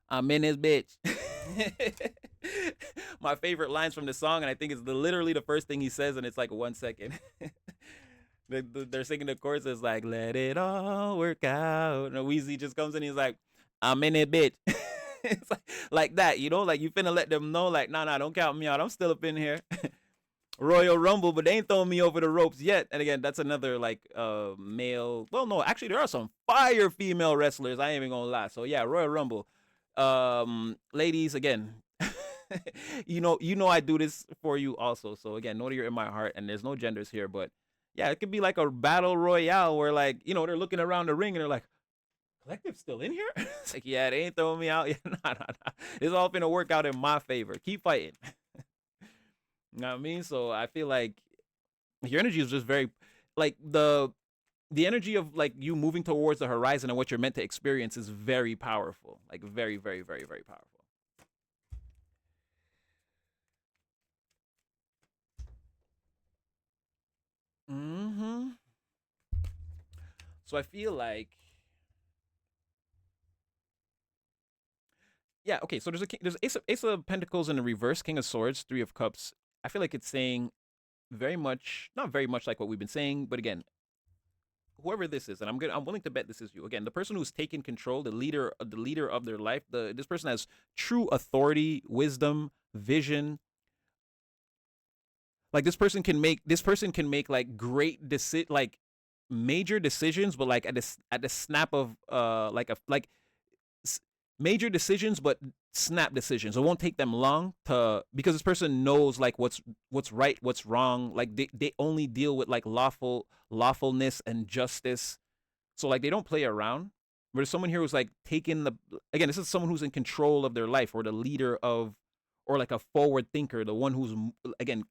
I'm in this bitch. My favorite lines from the song, and I think it's literally the first thing he says, and it's like 1 second. They're singing the chorus. It's like, let it all work out. And Weezy just comes in. He's like, I'm in it, bitch. It's like that, you know, like you finna let them know, like, nah, don't count me out. I'm still up in here. Royal Rumble, but they ain't throwing me over the ropes yet. And again, that's another like male. Well, no, actually, there are some fire female wrestlers. I ain't even gonna lie. So yeah, Royal Rumble. Ladies, again, You know I do this for you also. So again, know that you're in my heart, and there's no genders here, but yeah, it could be like a battle royale where like they're looking around the ring and they're like, Collective's still in here. It's like, yeah, they ain't throwing me out. Yeah, nah. It's all gonna work out in my favor. Keep fighting. You know what I mean? So I feel like your energy is just very like the energy of like you moving towards the horizon and what you're meant to experience is very powerful. Like very, very, very, very powerful. Mm-hmm. So I feel like yeah, okay. So there's Ace of Pentacles in the reverse, King of Swords, Three of Cups. I feel like it's saying very much, not very much like what we've been saying, but again, whoever this is, and I'm willing to bet this is you. Again, the person who's taken control, the leader of their life. This person has true authority, wisdom, vision. Like this person can make like like major decisions, but like at the snap of like a like s- major decisions, but snap decisions. It won't take them long to because this person knows like what's right, what's wrong. Like they only deal with like lawfulness and justice. So like they don't play around. But there's someone here who's like taking the again. This is someone who's in control of their life, or the leader of, or like a forward thinker, the one who's again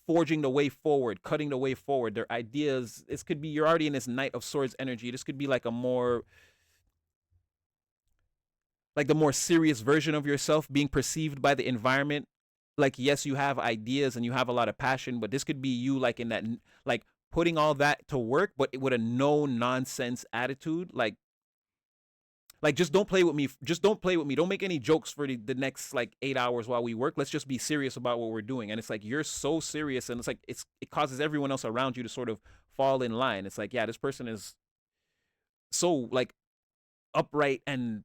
forging the way forward, cutting the way forward. Their ideas. This could be you're already in this Knight of Swords energy. This could be like a more like the more serious version of yourself being perceived by the environment. Like yes, you have ideas and you have a lot of passion, but this could be you like in that like putting all that to work, but with a no nonsense attitude. Like just don't play with me. Just don't play with me. Don't make any jokes for the next like 8 hours while we work. Let's just be serious about what we're doing. And it's like you're so serious, and it's like it causes everyone else around you to sort of fall in line. It's like yeah, this person is so like upright, and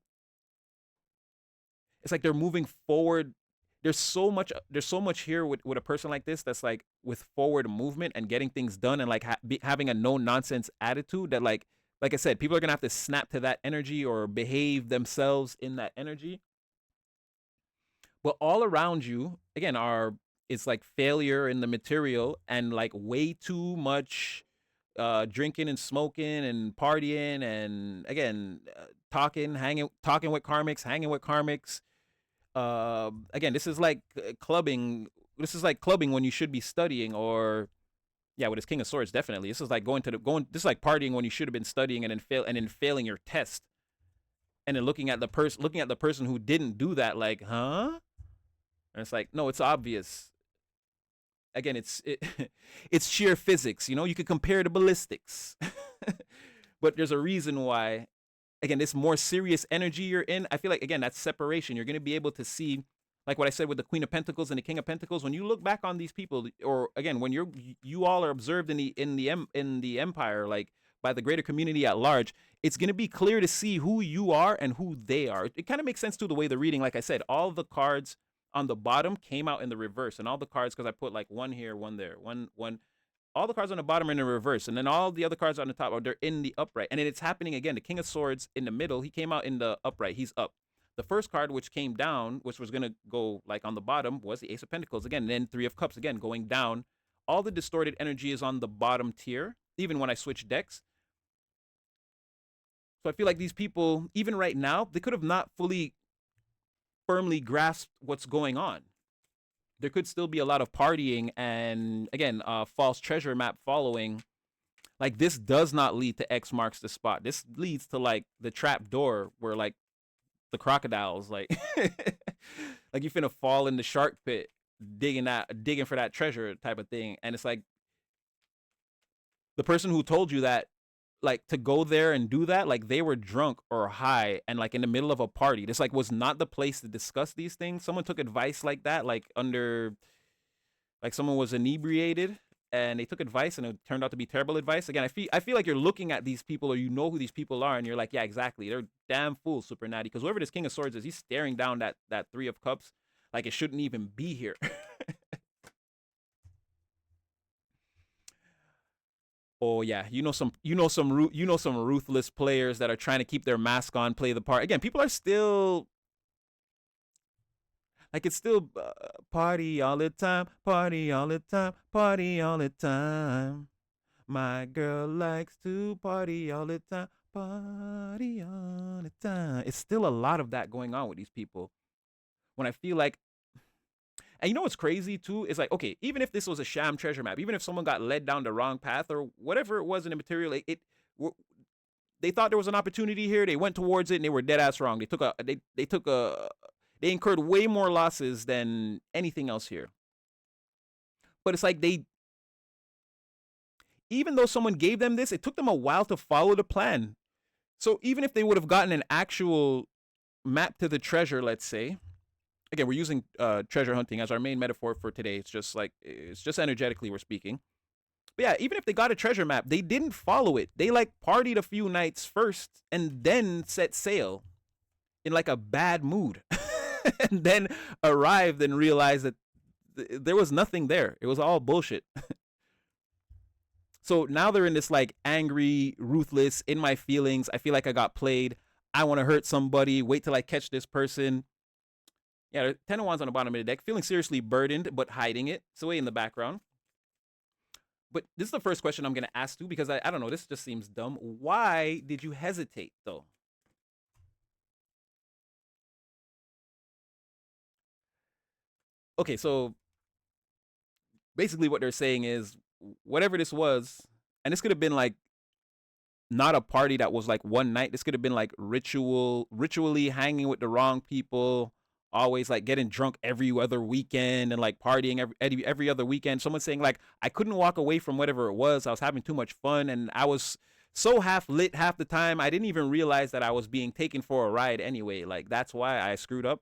it's like they're moving forward. There's so much here with a person like this that's like with forward movement and getting things done, and like having a no nonsense attitude that like I said, people are gonna have to snap to that energy or behave themselves in that energy. But all around you again are it's like failure in the material and like way too much drinking and smoking and partying and again talking with karmics, hanging with karmics. Again, this is like clubbing. This is like clubbing when you should be studying, or yeah, with his King of Swords, definitely. This is like going. This is like partying when you should have been studying, and then failing your test, and then looking at the person who didn't do that, like, huh? And it's like, no, it's obvious. Again, it's sheer physics. You could compare to ballistics, but there's a reason why again this more serious energy you're in. I feel like again that's separation. You're going to be able to see like what I said with the Queen of Pentacles and the King of Pentacles. When you look back on these people, or again when you all are observed in the empire, like by the greater community at large, it's going to be clear to see who you are and who they are. It kind of makes sense to the way the reading, like I said, all the cards on the bottom came out in the reverse, and all the cards, because I put like one here, one there, one, all the cards on the bottom are in the reverse, and then all the other cards on the top are they're in the upright. And then it's happening again. The King of Swords in the middle, he came out in the upright. He's up. The first card, which came down, which was gonna go like on the bottom, was the Ace of Pentacles again. And then Three of Cups again going down. All the distorted energy is on the bottom tier. Even when I switch decks, so I feel like these people, even right now, they could have not fully firmly grasped what's going on. There could still be a lot of partying and again, false treasure map following. Like this does not lead to X marks the spot. This leads to like the trap door where like the crocodiles like like you finna fall in the shark pit digging for that treasure type of thing. And it's like the person who told you that like to go there and do that, like they were drunk or high and like in the middle of a party. This like was not the place to discuss these things. Someone took advice like that, like under like someone was inebriated and they took advice and it turned out to be terrible advice. Again, I feel like you're looking at these people or you know who these people are and you're like, yeah, exactly. They're damn fools, Super Natty. Because whoever this King of Swords is, he's staring down that Three of Cups like it shouldn't even be here. Oh yeah, some ruthless players that are trying to keep their mask on, play the part. Again, people are still Like it's still party all the time, party all the time, party all the time. My girl likes to party all the time, party all the time. It's still a lot of that going on with these people. When I feel like, and you know what's crazy too? Is like, okay, even if this was a sham treasure map, even if someone got led down the wrong path or whatever it was in the material, they thought there was an opportunity here. They went towards it and they were dead ass wrong. They incurred way more losses than anything else here. But it's like even though someone gave them this, it took them a while to follow the plan. So even if they would have gotten an actual map to the treasure, let's say, again, we're using treasure hunting as our main metaphor for today. It's just energetically we're speaking. But yeah, even if they got a treasure map, they didn't follow it. They like partied a few nights first and then set sail in like a bad mood. And then arrived and realized that there was nothing there. It was all bullshit. So now they're in this like angry, ruthless, in my feelings. I feel like I got played. I want to hurt somebody. Wait till I catch this person. Yeah, 10 of wands on the bottom of the deck. Feeling seriously burdened, but hiding it. It's away in the background. But this is the first question I'm going to ask you because I don't know. This just seems dumb. Why did you hesitate, though? Okay, so basically what they're saying is whatever this was, and this could have been like not a party that was like one night. This could have been like ritually hanging with the wrong people, always like getting drunk every other weekend and like partying every other weekend. Someone saying like I couldn't walk away from whatever it was. I was having too much fun and I was so half lit half the time. I didn't even realize that I was being taken for a ride anyway. Like that's why I screwed up.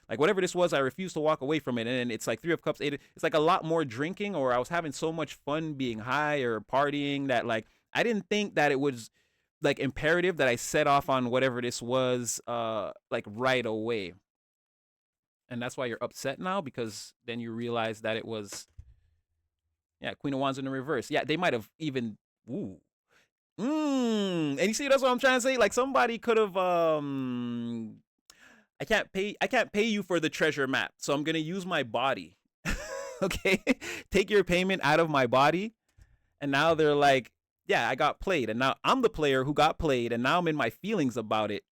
Like whatever this was, I refused to walk away from it. And then it's like 3 of Cups, 8. It's like a lot more drinking, or I was having so much fun being high or partying that like I didn't think that it was like imperative that I set off on whatever this was like right away. And that's why you're upset now, because then you realize that it was, yeah, Queen of Wands in the reverse. Yeah, they might have even, ooh. And you see, that's what I'm trying to say. Like somebody could have I can't pay you for the treasure map, so I'm gonna use my body. Okay, take your payment out of my body, and now they're like, yeah, I got played, and now I'm the player who got played, and now I'm in my feelings about it.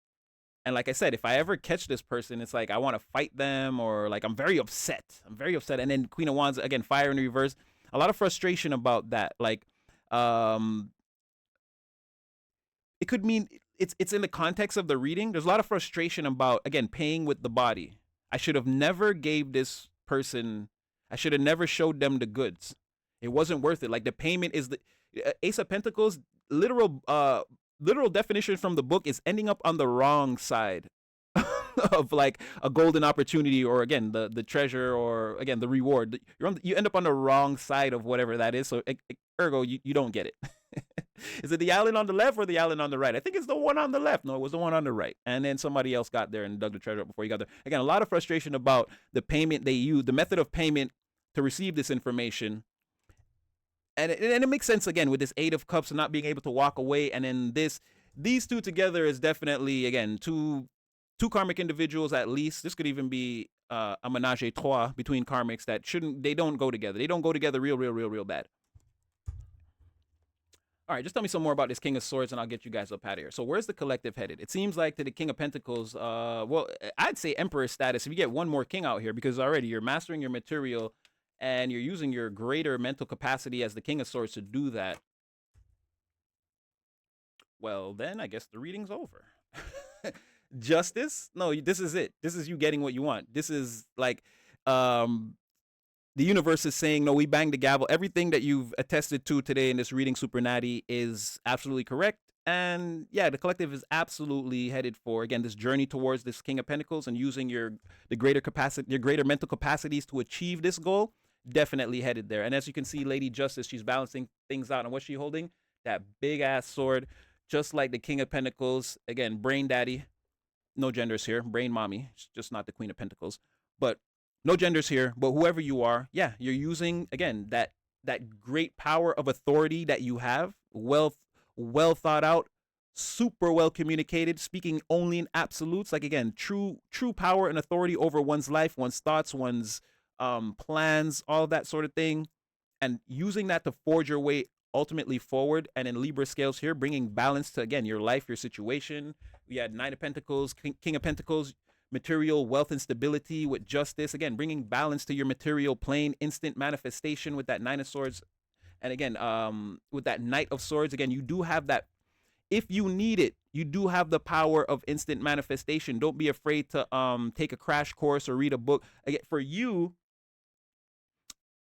And like I said, if I ever catch this person, it's like I want to fight them, or like I'm very upset. I'm very upset. And then Queen of Wands again, fire in reverse. A lot of frustration about that. Like, um, it could mean it's in the context of the reading. There's a lot of frustration about again paying with the body. I should have never gave this person. I should have never showed them the goods. It wasn't worth it. Like the payment is the Ace of Pentacles. Literal definition from the book is ending up on the wrong side of like a golden opportunity, or again the treasure, or again the reward. You end up on the wrong side of whatever that is. So ergo, you don't get it. Is it the island on the left or the island on the right? I think it's the one on the left. No, it was the one on the right. And then somebody else got there and dug the treasure up before you got there. Again, a lot of frustration about the payment they use, the method of payment to receive this information. And it makes sense again with this 8 of Cups and not being able to walk away. And then these two together is definitely again two karmic individuals at least. This could even be a menage a trois between karmics that they don't go together. They don't go together real bad. All right, just tell me some more about this King of Swords, and I'll get you guys up out of here. So where's the collective headed? It seems like to the King of Pentacles, well, I'd say Emperor status if you get one more king out here, because already you're mastering your material and you're using your greater mental capacity as the King of Swords to do that. Well, then I guess the reading's over. Justice? No, this is it. This is you getting what you want. This is like the universe is saying, no, we banged the gavel. Everything that you've attested to today in this reading, Super Natty, is absolutely correct. And yeah, the collective is absolutely headed for, again, this journey towards this King of Pentacles and using your greater mental capacities to achieve this goal. Definitely headed there. And as you can see, Lady Justice, she's balancing things out. And what's she holding? That big ass sword, just like the King of Pentacles. Again, brain daddy. No genders here. Brain mommy. It's just not the Queen of Pentacles. But no genders here, but whoever you are, yeah, you're using, again, that great power of authority that you have, well thought out, super well communicated, speaking only in absolutes. Like again, true power and authority over one's life, one's thoughts, one's plans, all that sort of thing, and using that to forge your way ultimately forward. And in Libra scales here, bringing balance to again your life, your situation. We had Nine of Pentacles, King of Pentacles, material wealth and stability with justice. Again, bringing balance to your material plane, instant manifestation with that Nine of Swords. And again, with that Knight of Swords, again, you do have that. If you need it, you do have the power of instant manifestation. Don't be afraid to take a crash course or read a book. Again, for you,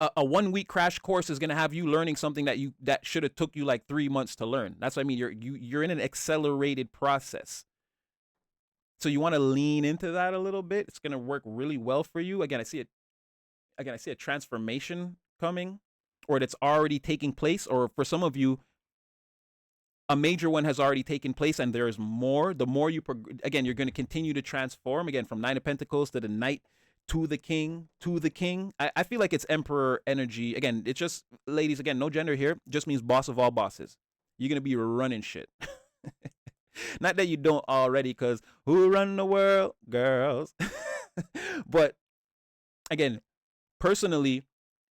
a 1 week crash course is gonna have you learning something that should have took you like 3 months to learn. That's what I mean. You're in an accelerated process. So you want to lean into that a little bit. It's gonna work really well for you. Again, I see it. Again, I see a transformation coming, or that's already taking place. Or for some of you, a major one has already taken place, and there's more. The more you again, you're going to continue to transform again from Nine of Pentacles to the Knight to the King to the King. I feel like it's Emperor energy. Again, it's just ladies. Again, no gender here. Just means boss of all bosses. You're gonna be running shit. Not that you don't already, because who run the world, girls? But again, personally,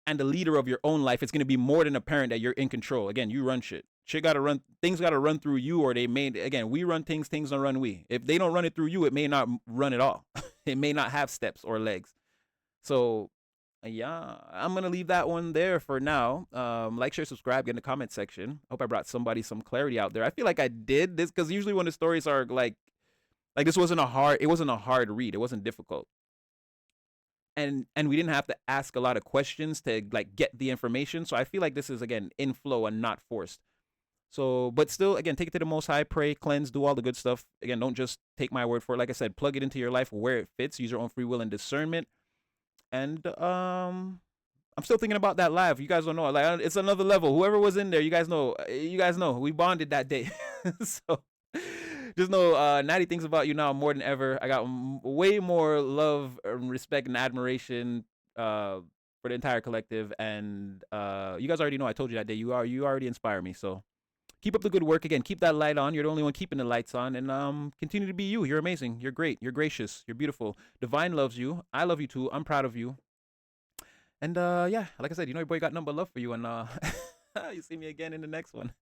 and the leader of your own life, it's going to be more than apparent that you're in control. Again, you run shit. Shit got to run. Things got to run through you, or they may. Again, we run things. Things don't run we. If they don't run it through you, it may not run at all. It may not have steps or legs. So, yeah, I'm gonna leave that one there for now. Like, share, subscribe, get in the comment section. Hope I brought somebody some clarity out there. I feel like I did this because usually when the stories are like this wasn't a hard. It wasn't a hard read. It wasn't difficult. And we didn't have to ask a lot of questions to like get the information. So I feel like this is again in flow and not forced. So, but still, again, take it to the Most High, pray, cleanse, do all the good stuff. Again, don't just take my word for it. Like I said, plug it into your life where it fits. Use your own free will and discernment. And I'm still thinking about that live. You guys don't know, like it's another level. Whoever was in there, you guys know. You guys know we bonded that day. So just know, Natty thinks about you now more than ever. I got way more love, respect, and admiration for the entire collective. And you guys already know. I told you that day. You already inspire me. So keep up the good work. Again, keep that light on. You're the only one keeping the lights on. And continue to be you. You're amazing. You're great. You're gracious. You're beautiful. Divine loves you. I love you too. I'm proud of you. And yeah, like I said, you know your boy got number love for you. And you see me again in the next one.